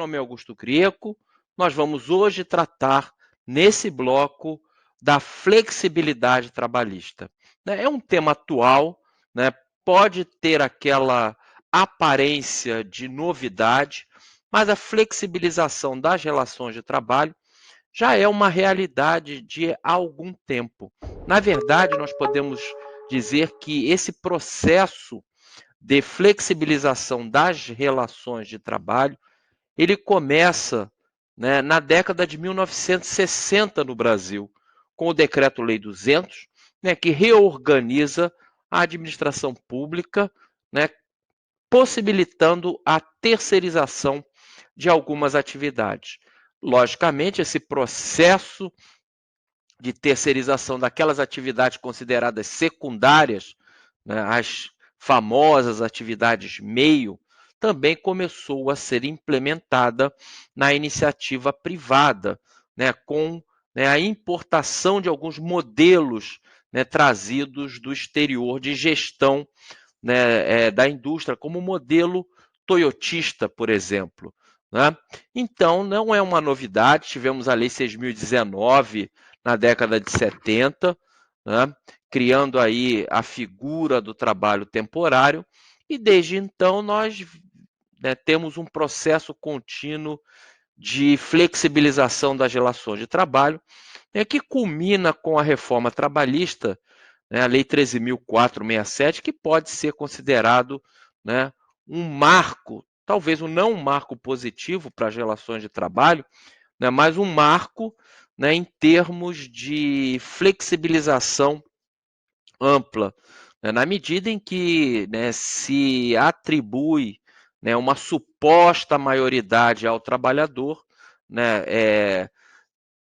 nome é Augusto Grieco. Nós vamos hoje tratar, nesse bloco, da flexibilidade trabalhista. É um tema atual, né? Pode ter aquela aparência de novidade, mas a flexibilização das relações de trabalho já é uma realidade de há algum tempo. Na verdade, nós podemos dizer que esse processo de flexibilização das relações de trabalho, ele começa, né, na década de 1960 no Brasil, com o Decreto-Lei 200, né, que reorganiza a administração pública, né, possibilitando a terceirização de algumas atividades. Logicamente, esse processo de terceirização daquelas atividades consideradas secundárias, né, as famosas atividades meio, também começou a ser implementada na iniciativa privada, né, com, né, a importação de alguns modelos, né, trazidos do exterior de gestão, né, da indústria, como o modelo toyotista, por exemplo. Né? Então, não é uma novidade, tivemos a Lei 6.019 na década de 70, né, criando aí a figura do trabalho temporário, e desde então nós, né, temos um processo contínuo de flexibilização das relações de trabalho, né, que culmina com a reforma trabalhista, né, a Lei 13.467, que pode ser considerado, né, um marco, talvez não um marco positivo para as relações de trabalho, né, mas um marco, né, em termos de flexibilização ampla, né, na medida em que, né, se atribui, né, uma suposta maioridade ao trabalhador, né,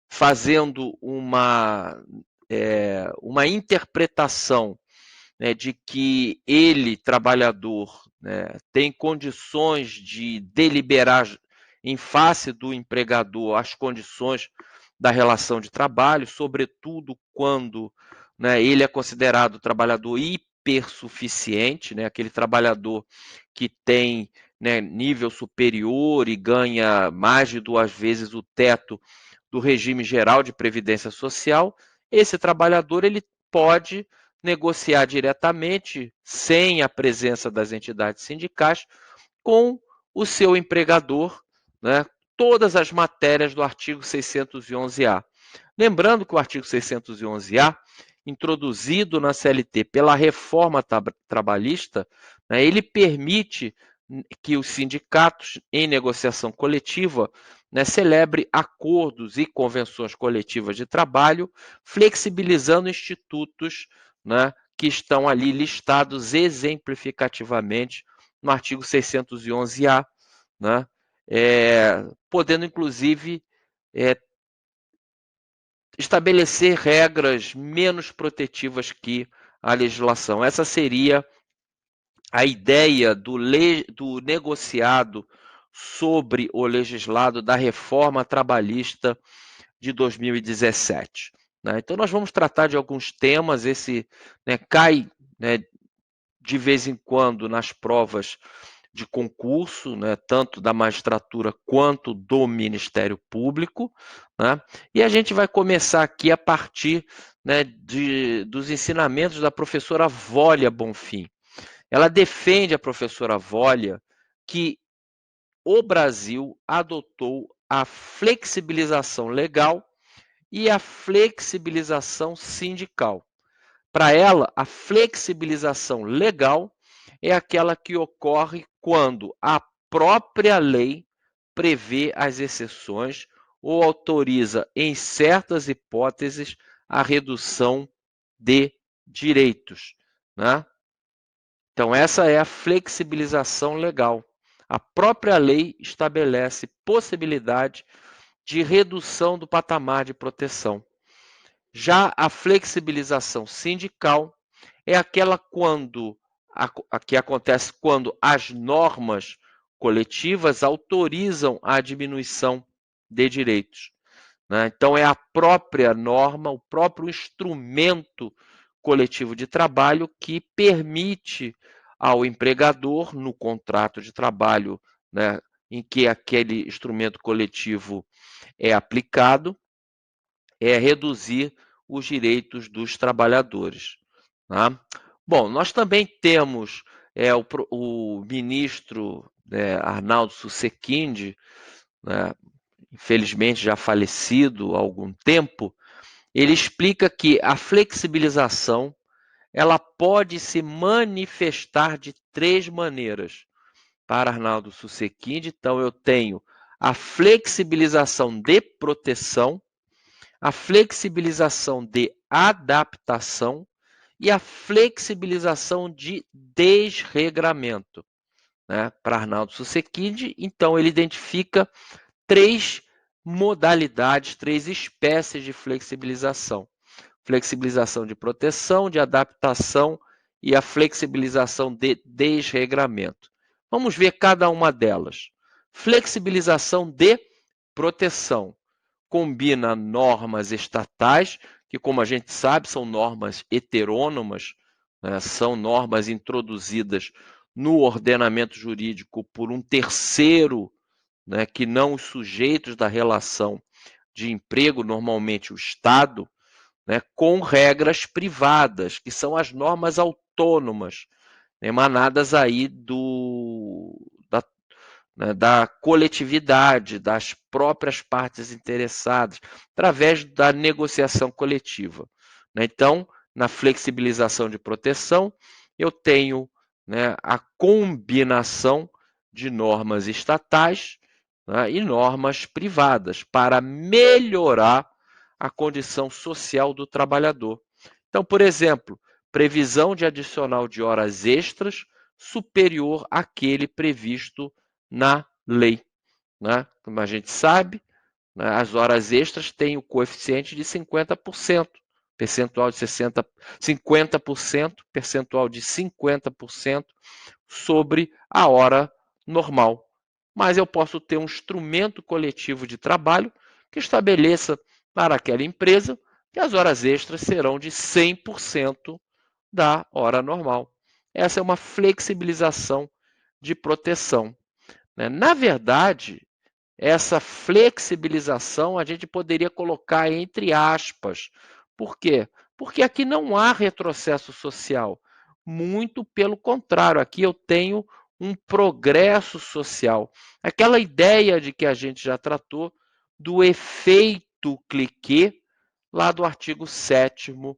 fazendo uma interpretação, né, de que ele, trabalhador, né, tem condições de deliberar em face do empregador as condições da relação de trabalho, sobretudo quando, né, ele é considerado trabalhador hipersuficiente, né, aquele trabalhador que tem, né, nível superior e ganha mais de 2 vezes o teto do regime geral de previdência social. Esse trabalhador ele pode negociar diretamente, sem a presença das entidades sindicais, com o seu empregador, né, todas as matérias do artigo 611-A. Lembrando que o artigo 611-A, introduzido na CLT pela reforma trabalhista, né, ele permite que os sindicatos, em negociação coletiva, né, celebre acordos e convenções coletivas de trabalho, flexibilizando institutos, né, que estão ali listados exemplificativamente no artigo 611-A, né, podendo, inclusive, estabelecer regras menos protetivas que a legislação. Essa seria a ideia do negociado sobre o legislado da reforma trabalhista de 2017. Né? Então, nós vamos tratar de alguns temas, esse, né, cai, né, de vez em quando nas provas de concurso, né, tanto da magistratura quanto do Ministério Público, né? E a gente vai começar aqui a partir, né, dos ensinamentos da professora Vólia Bonfim. Ela defende, a professora Vólia, que o Brasil adotou a flexibilização legal e a flexibilização sindical. Para ela, a flexibilização legal é aquela que ocorre quando a própria lei prevê as exceções ou autoriza, em certas hipóteses, a redução de direitos. Né? Então, essa é a flexibilização legal. A própria lei estabelece possibilidade de redução do patamar de proteção. Já a flexibilização sindical é aquela que acontece quando as normas coletivas autorizam a diminuição de direitos. Né? Então, é a própria norma, o próprio instrumento coletivo de trabalho que permite ao empregador, no contrato de trabalho, né, em que aquele instrumento coletivo é aplicado, é reduzir os direitos dos trabalhadores. Tá? Bom, nós também temos o ministro Arnaldo Susequinde, né, infelizmente já falecido há algum tempo. Ele explica que a flexibilização ela pode se manifestar de 3 maneiras. Para Arnaldo Susequinde, então eu tenho a flexibilização de proteção, a flexibilização de adaptação e a flexibilização de desregramento. Né? Para Arnaldo Susequinde, então ele identifica 3 modalidades, 3 espécies de flexibilização. Flexibilização de proteção, de adaptação e a flexibilização de desregramento. Vamos ver cada uma delas. Flexibilização de proteção. Combina normas estatais, que como a gente sabe são normas heterônomas, né? São normas introduzidas no ordenamento jurídico por um terceiro, né, que não os sujeitos da relação de emprego, normalmente o Estado, né, com regras privadas, que são as normas autônomas, emanadas aí da coletividade, das próprias partes interessadas, através da negociação coletiva. Né? Então, na flexibilização de proteção, eu tenho, né, a combinação de normas estatais, né, e normas privadas para melhorar a condição social do trabalhador. Então, por exemplo, previsão de adicional de horas extras superior àquele previsto na lei. Né? Como a gente sabe, né, as horas extras têm o coeficiente de 50%, percentual de 50%, percentual de 50% sobre a hora normal. Mas eu posso ter um instrumento coletivo de trabalho que estabeleça para aquela empresa que as horas extras serão de 100% da hora normal. Essa é uma flexibilização de proteção. Né? Na verdade, essa flexibilização a gente poderia colocar entre aspas. Por quê? Porque aqui não há retrocesso social. Muito pelo contrário, aqui eu tenho um progresso social. Aquela ideia de que a gente já tratou do efeito cliquet, lá do artigo 7º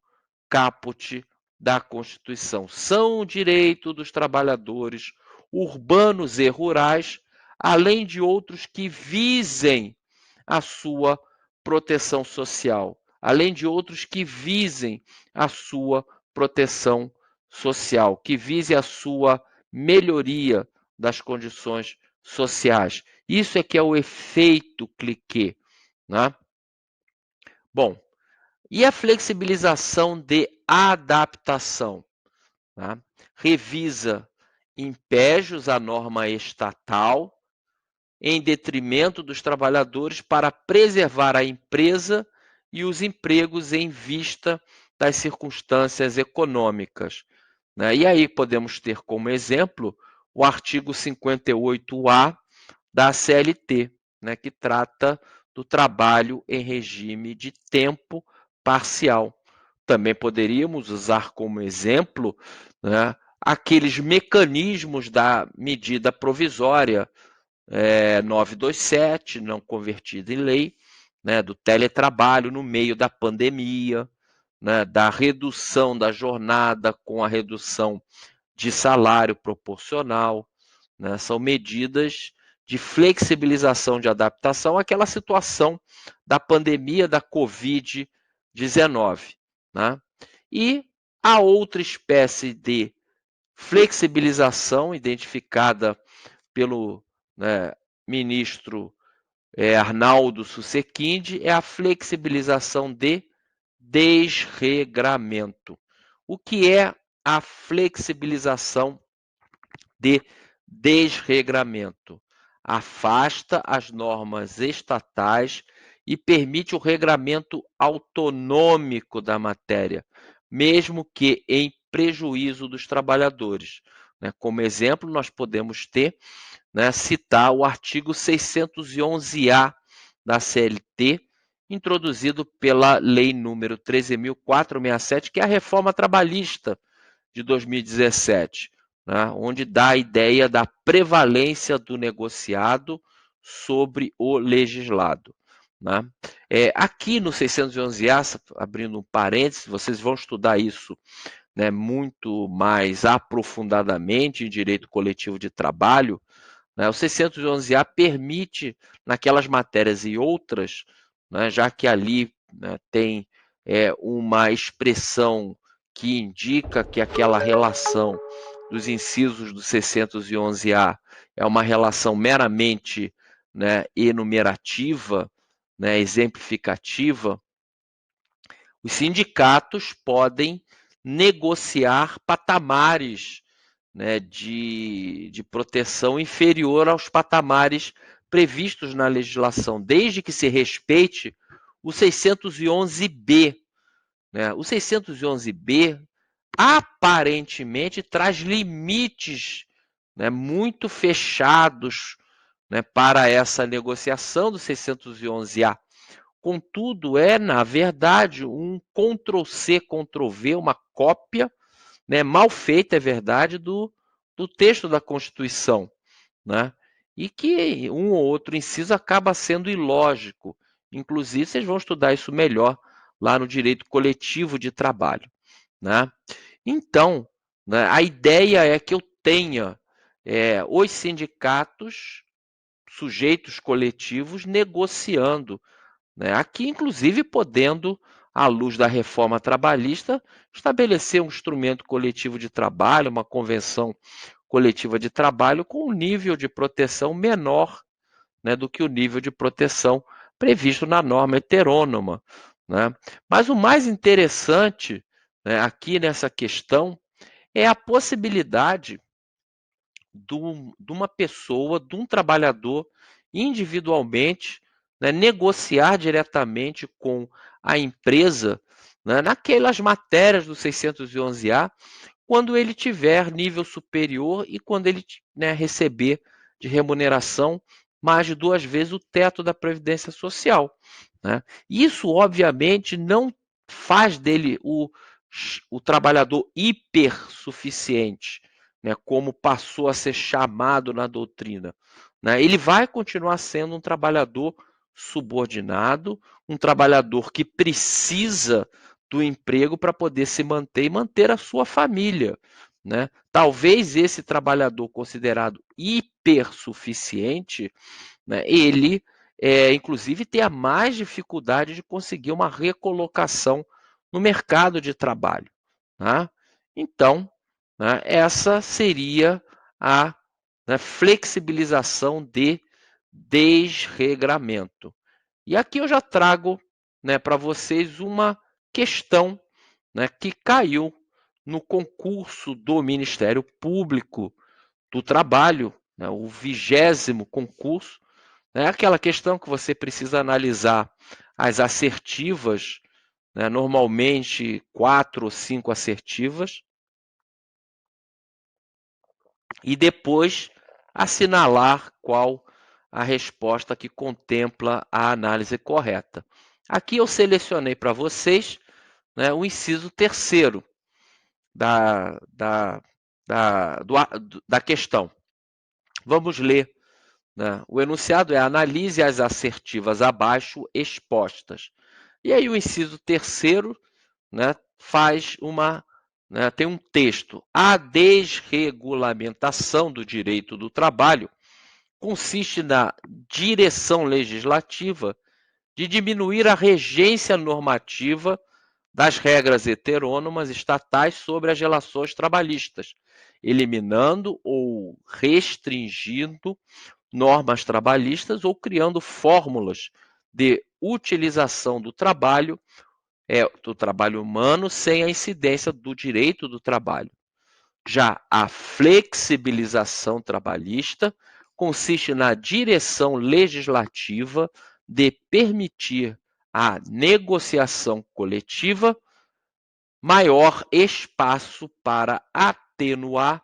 caput da Constituição. São o direito dos trabalhadores urbanos e rurais, além de outros que visem a sua proteção social, além de outros que visem a sua proteção social, que vise a sua melhoria das condições sociais. Isso é que é o efeito cliquet. Né? Bom, e a flexibilização de adaptação? Tá? Revisa impégios à norma estatal em detrimento dos trabalhadores para preservar a empresa e os empregos em vista das circunstâncias econômicas. Né? E aí podemos ter como exemplo o artigo 58A da CLT, né, que trata do trabalho em regime de tempo parcial. Também poderíamos usar como exemplo, né, aqueles mecanismos da medida provisória 927, não convertida em lei, né, do teletrabalho no meio da pandemia, né, da redução da jornada com a redução de salário proporcional. Né, são medidas de flexibilização de adaptação àquela situação da pandemia da Covid-19. Né? E a outra espécie de flexibilização identificada pelo, né, ministro Arnaldo Susequinde é a flexibilização de desregramento. O que é a flexibilização de desregramento? Afasta as normas estatais e permite o regramento autonômico da matéria, mesmo que em prejuízo dos trabalhadores. Como exemplo, nós podemos ter, né, citar o artigo 611-A da CLT, introduzido pela Lei número 13.467, que é a reforma trabalhista de 2017, né, onde dá a ideia da prevalência do negociado sobre o legislado. Né? Aqui no 611-A, abrindo um parênteses, vocês vão estudar isso, né, muito mais aprofundadamente em direito coletivo de trabalho, né? O 611-A permite, naquelas matérias e outras, né, já que ali, né, tem uma expressão que indica que aquela relação dos incisos do 611-A é uma relação meramente, né, enumerativa, né, exemplificativa, os sindicatos podem negociar patamares, né, de proteção inferior aos patamares previstos na legislação, desde que se respeite o 611-B. Né? O 611-B aparentemente traz limites, né, muito fechados, né, para essa negociação do 611-A. Contudo, na verdade, um Ctrl+C, Ctrl+V, uma cópia, né, mal feita, é verdade, do texto da Constituição, né? E que um ou outro inciso acaba sendo ilógico. Inclusive, vocês vão estudar isso melhor lá no direito coletivo de trabalho, né? Então, né, a ideia é que eu tenha os sindicatos, sujeitos coletivos, negociando, né? Aqui, inclusive, podendo, à luz da reforma trabalhista, estabelecer um instrumento coletivo de trabalho, uma convenção coletiva de trabalho com um nível de proteção menor, né, do que o nível de proteção previsto na norma heterônoma. Né? Mas o mais interessante, né, aqui nessa questão é a possibilidade de uma pessoa, de um trabalhador, individualmente, né, negociar diretamente com a empresa, né, naquelas matérias do 611-A, quando ele tiver nível superior e quando ele, né, receber de remuneração mais de 2 vezes o teto da Previdência Social. Né? Isso, obviamente, não faz dele o trabalhador hipersuficiente, né, como passou a ser chamado na doutrina. Né? Ele vai continuar sendo um trabalhador subordinado, um trabalhador que precisa do emprego para poder se manter e manter a sua família. Né? Talvez esse trabalhador considerado hipersuficiente, né, ele, inclusive, tenha mais dificuldade de conseguir uma recolocação no mercado de trabalho. Tá? Então, né, essa seria a, né, flexibilização de desregramento. E aqui eu já trago, né, para vocês uma questão, né, que caiu no concurso do Ministério Público do Trabalho, né, o 20º concurso. É aquela questão que você precisa analisar as assertivas, né, normalmente 4 ou 5 assertivas, e depois assinalar qual a resposta que contempla a análise correta. Aqui eu selecionei para vocês, né, o inciso 3º da questão. Vamos ler. Né? O enunciado é: analise as assertivas abaixo expostas. E aí o inciso 3º, né, faz né, tem um texto. A desregulamentação do direito do trabalho consiste na direção legislativa de diminuir a regência normativa das regras heterônomas estatais sobre as relações trabalhistas, eliminando ou restringindo normas trabalhistas ou criando fórmulas de utilização do trabalho humano sem a incidência do direito do trabalho. Já a flexibilização trabalhista consiste na direção legislativa de permitir a negociação coletiva, maior espaço para atenuar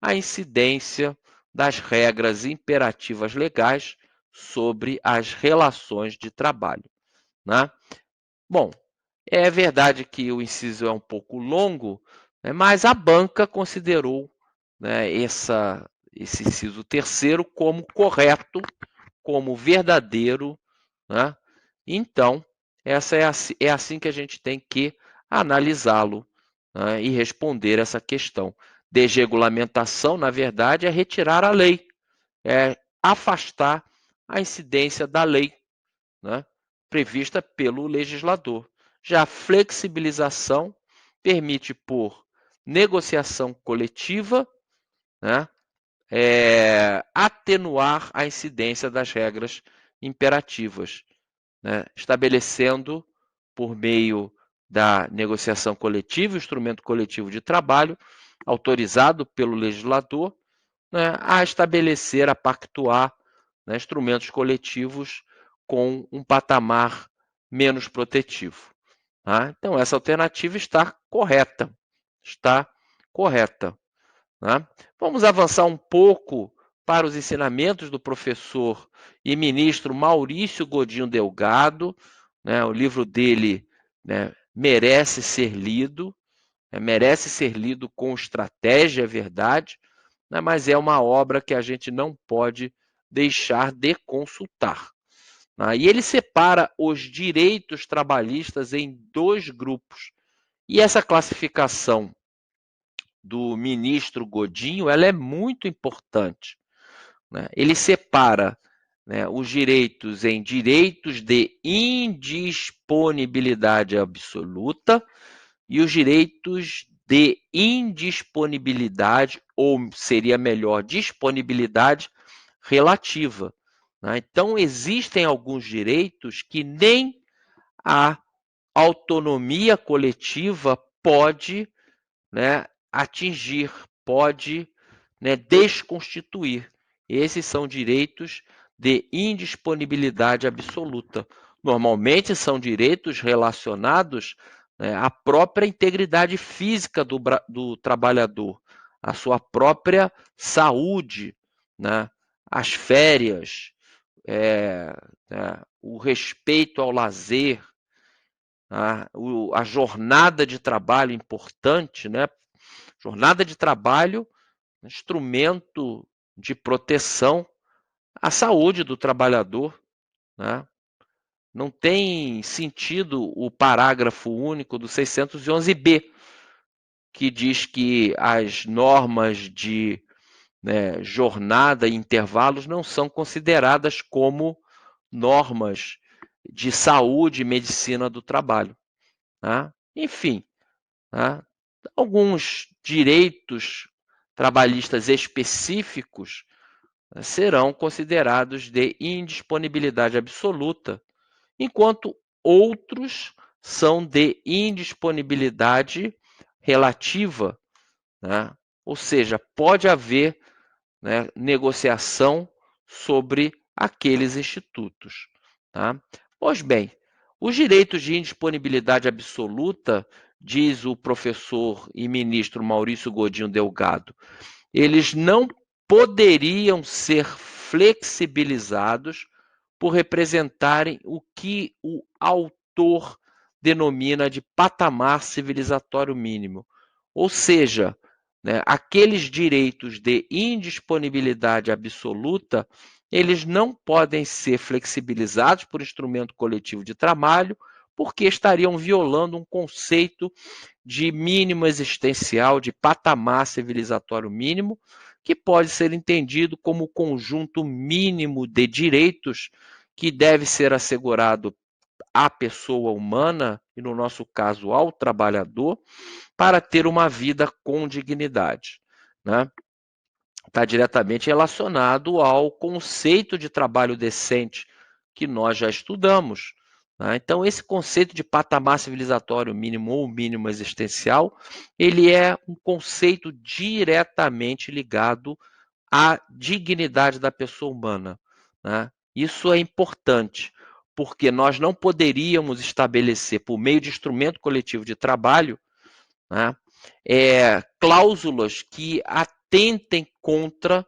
a incidência das regras imperativas legais sobre as relações de trabalho, né? Bom, é verdade que o inciso é um pouco longo, né, mas a banca considerou, né, esse inciso terceiro como correto, como verdadeiro, né? Então, é assim que a gente tem que analisá-lo, né, e responder essa questão. Desregulamentação, na verdade, é retirar a lei, é afastar a incidência da lei, né, prevista pelo legislador. Já a flexibilização permite, por negociação coletiva, né, atenuar a incidência das regras imperativas, né, estabelecendo, por meio da negociação coletiva, o instrumento coletivo de trabalho, autorizado pelo legislador, né, a estabelecer, a pactuar, né, instrumentos coletivos com um patamar menos protetivo. Tá? Então, essa alternativa está correta. Está correta. Tá? Vamos avançar um pouco para os ensinamentos do professor e ministro Maurício Godinho Delgado. Né? O livro dele, né, merece ser lido, merece ser lido com estratégia, é verdade, né, mas é uma obra que a gente não pode deixar de consultar. Né? E ele separa os direitos trabalhistas em dois grupos. E essa classificação do ministro Godinho, ela é muito importante, né? Ele separa, né, os direitos em direitos de indisponibilidade absoluta e os direitos de indisponibilidade, ou seria melhor, disponibilidade relativa. Né? Então, existem alguns direitos que nem a autonomia coletiva pode, né, atingir, pode, né, desconstituir. Esses são direitos de indisponibilidade absoluta. Normalmente são direitos relacionados, né, à própria integridade física do trabalhador, à sua própria saúde, né, as férias, né, o respeito ao lazer, a jornada de trabalho importante, né? Jornada de trabalho, instrumento de proteção à saúde do trabalhador, né? Não tem sentido o parágrafo único do 611B, que diz que as normas de, né, jornada e intervalos não são consideradas como normas de saúde e medicina do trabalho. Tá? Enfim, tá? Alguns direitos trabalhistas específicos, né, serão considerados de indisponibilidade absoluta, enquanto outros são de indisponibilidade relativa, né? Ou seja, pode haver, né, negociação sobre aqueles institutos. Tá? Pois bem, os direitos de indisponibilidade absoluta, diz o professor e ministro Maurício Godinho Delgado, eles não poderiam ser flexibilizados por representarem o que o autor denomina de patamar civilizatório mínimo. Ou seja, né, aqueles direitos de indisponibilidade absoluta, eles não podem ser flexibilizados por instrumento coletivo de trabalho, porque estariam violando um conceito de mínimo existencial, de patamar civilizatório mínimo, que pode ser entendido como o conjunto mínimo de direitos que deve ser assegurado à pessoa humana, e no nosso caso ao trabalhador, para ter uma vida com dignidade. Né? Está diretamente relacionado ao conceito de trabalho decente que nós já estudamos. Né? Então, esse conceito de patamar civilizatório mínimo ou mínimo existencial, ele é um conceito diretamente ligado à dignidade da pessoa humana. Né? Isso é importante, porque nós não poderíamos estabelecer, por meio de instrumento coletivo de trabalho, né, cláusulas que atentem contra,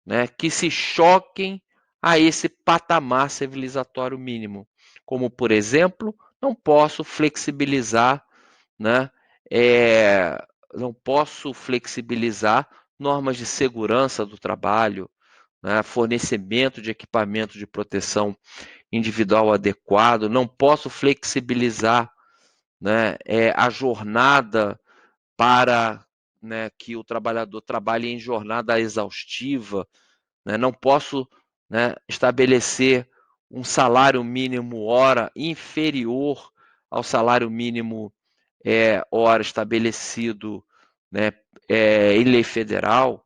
né, que se choquem a esse patamar civilizatório mínimo, como, por exemplo, não posso flexibilizar, né, não posso flexibilizar normas de segurança do trabalho, né, fornecimento de equipamento de proteção individual adequado, não posso flexibilizar, né, a jornada para, né, que o trabalhador trabalhe em jornada exaustiva, né, não posso, né, estabelecer um salário mínimo hora inferior ao salário mínimo hora estabelecido, né, em lei federal.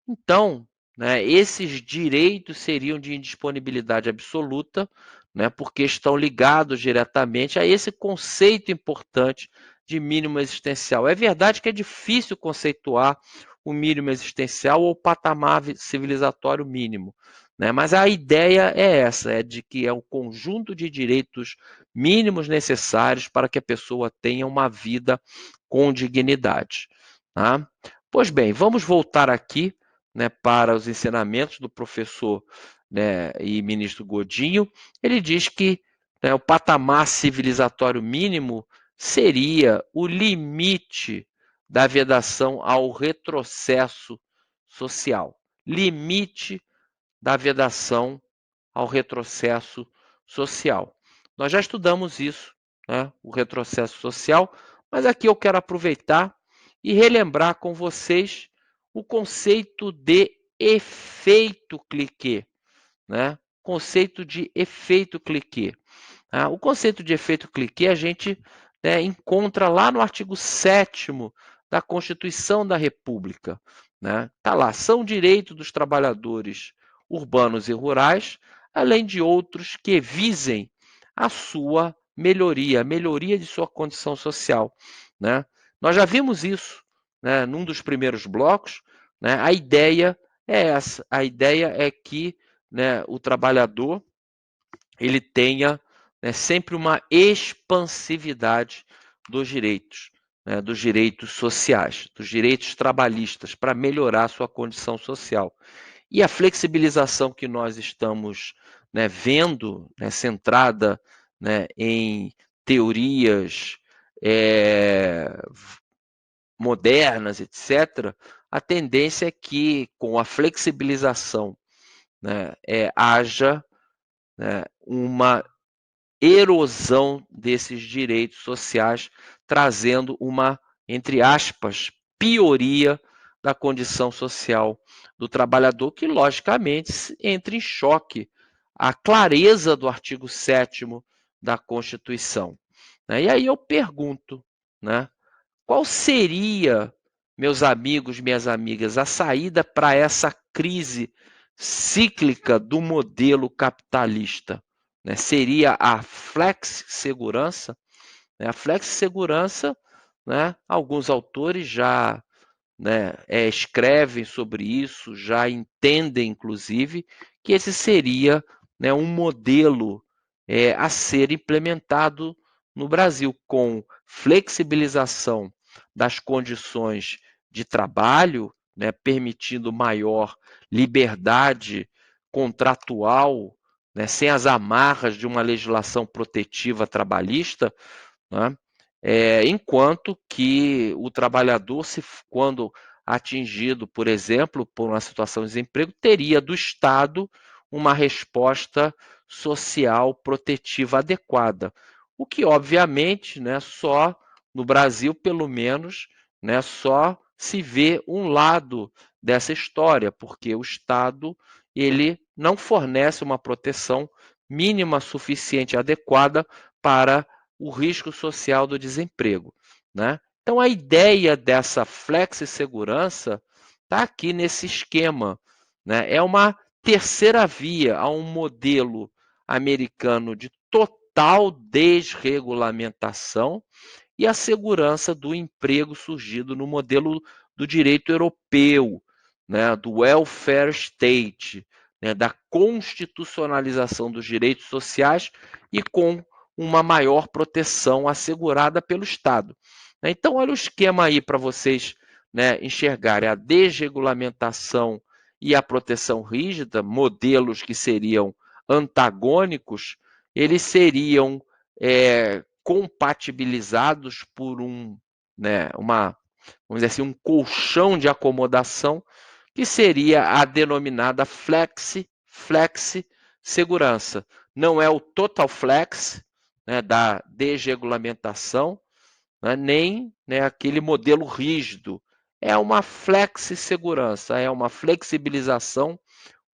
Então, né, esses direitos seriam de indisponibilidade absoluta, né, porque estão ligados diretamente a esse conceito importante de mínimo existencial. É verdade que é difícil conceituar o mínimo existencial ou o patamar civilizatório mínimo, né, mas a ideia é essa, é de que é um conjunto de direitos mínimos necessários para que a pessoa tenha uma vida com dignidade. Tá? Pois bem, vamos voltar aqui, né, para os ensinamentos do professor, né, e ministro Godinho. Ele diz que, né, o patamar civilizatório mínimo seria o limite da vedação ao retrocesso social. Limite da vedação ao retrocesso social. Nós já estudamos isso, né, o retrocesso social, mas aqui eu quero aproveitar e relembrar com vocês o conceito de efeito cliquê, né? Conceito de efeito cliquê. O conceito de efeito cliquê a gente, né, encontra lá no artigo 7º da Constituição da República. Né? Tá lá, são direitos dos trabalhadores urbanos e rurais, além de outros que visem a sua melhoria, a melhoria de sua condição social. Né? Nós já vimos isso, né, num dos primeiros blocos. Né? A ideia é essa, a ideia é que, né, o trabalhador ele tenha, né, sempre uma expansividade dos direitos sociais, dos direitos trabalhistas, para melhorar a sua condição social. E a flexibilização que nós estamos, né, vendo, né, centrada, né, em teorias modernas, etc., a tendência é que, com a flexibilização, né, haja, né, uma erosão desses direitos sociais, trazendo uma, entre aspas, pioria da condição social do trabalhador, que logicamente entra em choque a clareza do artigo 7º da Constituição. E aí eu pergunto, né, qual seria, meus amigos, minhas amigas, a saída para essa crise cíclica do modelo capitalista? Né? Seria a flexi-segurança? Né? A flexi-segurança, né, alguns autores já, né, escrevem sobre isso, já entendem, inclusive, que esse seria, né, um modelo a ser implementado no Brasil, com flexibilização das condições de trabalho, né, permitindo maior liberdade contratual, né, sem as amarras de uma legislação protetiva trabalhista, né, enquanto que o trabalhador, quando atingido, por exemplo, por uma situação de desemprego, teria do Estado uma resposta social protetiva adequada. O que, obviamente, né, só no Brasil, pelo menos, né, só se vê um lado dessa história, porque o Estado ele não fornece uma proteção mínima suficiente e adequada para o risco social do desemprego. Né? Então, a ideia dessa flexi-segurança está aqui nesse esquema. Né? É uma terceira via a um modelo americano de total desregulamentação e a segurança do emprego surgido no modelo do direito europeu, né, do welfare state, né, da constitucionalização dos direitos sociais e com uma maior proteção assegurada pelo Estado. Então, olha o esquema aí para vocês, né, enxergarem a desregulamentação e a proteção rígida, modelos que seriam antagônicos, eles seriam compatibilizados por vamos dizer assim, um colchão de acomodação, que seria a denominada flexi segurança. Não é o total flex, né, da desregulamentação, né, nem, né, aquele modelo rígido. É uma flexi segurança, é uma flexibilização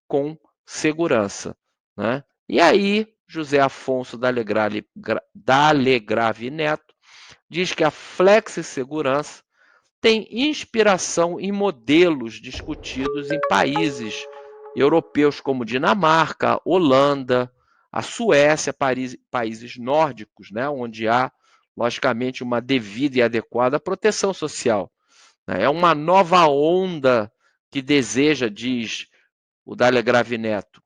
com segurança, né? E aí, José Afonso D'Alegrave Neto diz que a flexi-segurança tem inspiração em modelos discutidos em países europeus como Dinamarca, Holanda, a Suécia, países nórdicos, né, onde há, logicamente, uma devida e adequada proteção social. É uma nova onda que deseja, diz o D'Alegrave Neto,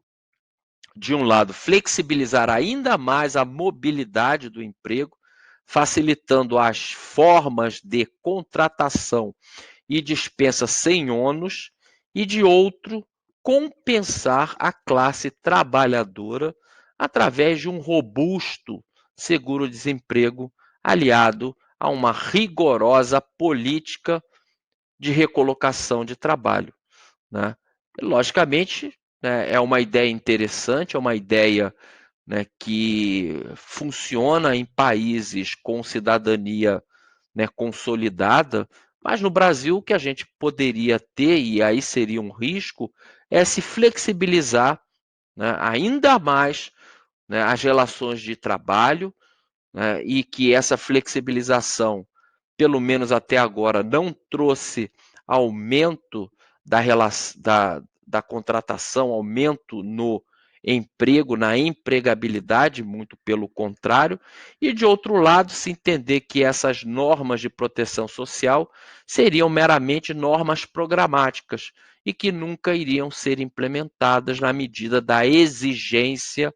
de um lado, flexibilizar ainda mais a mobilidade do emprego, facilitando as formas de contratação e dispensa sem ônus, e de outro, compensar a classe trabalhadora através de um robusto seguro-desemprego aliado a uma rigorosa política de recolocação de trabalho, né? Logicamente, né, é uma ideia interessante, é uma ideia, né, que funciona em países com cidadania, né, consolidada, mas no Brasil o que a gente poderia ter, e aí seria um risco, é se flexibilizar, né, ainda mais, né, as relações de trabalho, né, e que essa flexibilização, pelo menos até agora, não trouxe aumento da contratação, aumento no emprego, na empregabilidade, muito pelo contrário, e de outro lado, se entender que essas normas de proteção social seriam meramente normas programáticas e que nunca iriam ser implementadas na medida da exigência,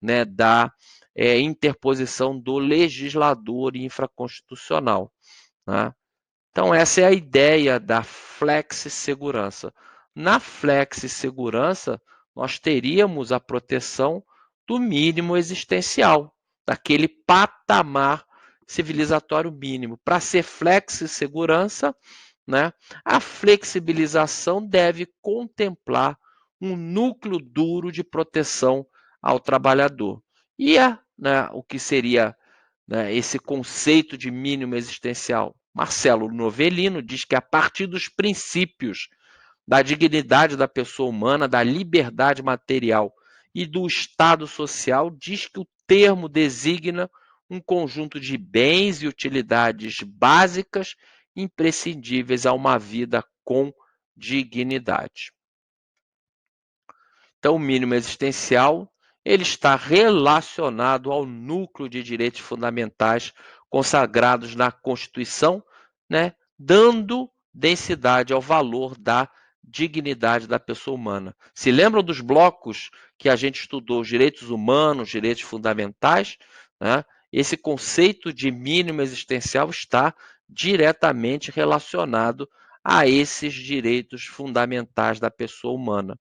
né, da interposição do legislador infraconstitucional, né? Então, essa é a ideia da flexi-segurança. Na flexi-segurança, nós teríamos a proteção do mínimo existencial, daquele patamar civilizatório mínimo. Para ser flexi-segurança, né, a flexibilização deve contemplar um núcleo duro de proteção ao trabalhador. E o que seria, né, esse conceito de mínimo existencial? Marcelo Novellino diz que a partir dos princípios da dignidade da pessoa humana, da liberdade material e do Estado social, diz que o termo designa um conjunto de bens e utilidades básicas imprescindíveis a uma vida com dignidade. Então, o mínimo existencial, ele está relacionado ao núcleo de direitos fundamentais consagrados na Constituição, né, dando densidade ao valor da dignidade da pessoa humana. Se lembram dos blocos que a gente estudou, os direitos humanos, direitos fundamentais, né? Esse conceito de mínimo existencial está diretamente relacionado a esses direitos fundamentais da pessoa humana.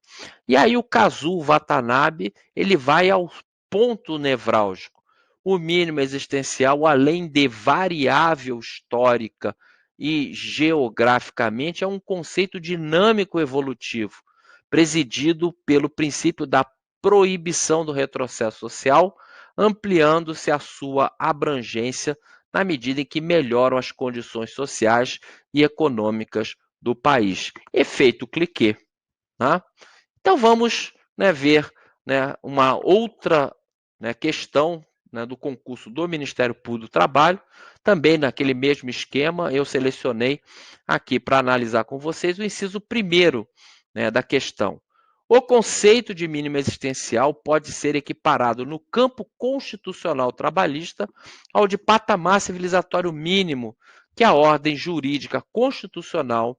E aí o Kazuo Watanabe, ele vai ao ponto nevrálgico. O mínimo existencial, além de variável histórica e geograficamente, é um conceito dinâmico evolutivo, presidido pelo princípio da proibição do retrocesso social, ampliando-se a sua abrangência na medida em que melhoram as condições sociais e econômicas do país. Efeito cliquê. Tá? Então vamos, né, ver, né, uma outra, né, questão, né, do concurso do Ministério Público do Trabalho, também naquele mesmo esquema, eu selecionei aqui para analisar com vocês o inciso primeiro, né, da questão. O conceito de mínimo existencial pode ser equiparado no campo constitucional trabalhista ao de patamar civilizatório mínimo que a ordem jurídica constitucional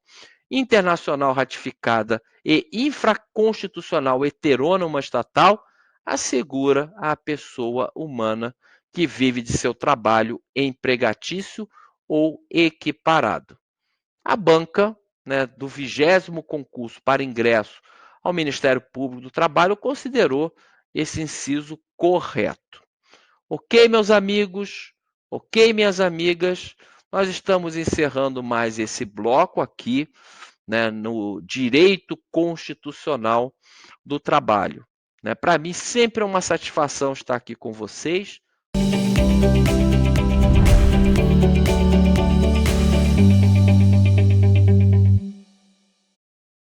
internacional ratificada e infraconstitucional heterônoma estatal assegura à pessoa humana que vive de seu trabalho empregatício ou equiparado. A banca, né, do 20º concurso para ingresso ao Ministério Público do Trabalho considerou esse inciso correto. Ok, meus amigos? Ok, minhas amigas? Nós estamos encerrando mais esse bloco aqui, né, no direito constitucional do trabalho. Né? Para mim, sempre é uma satisfação estar aqui com vocês.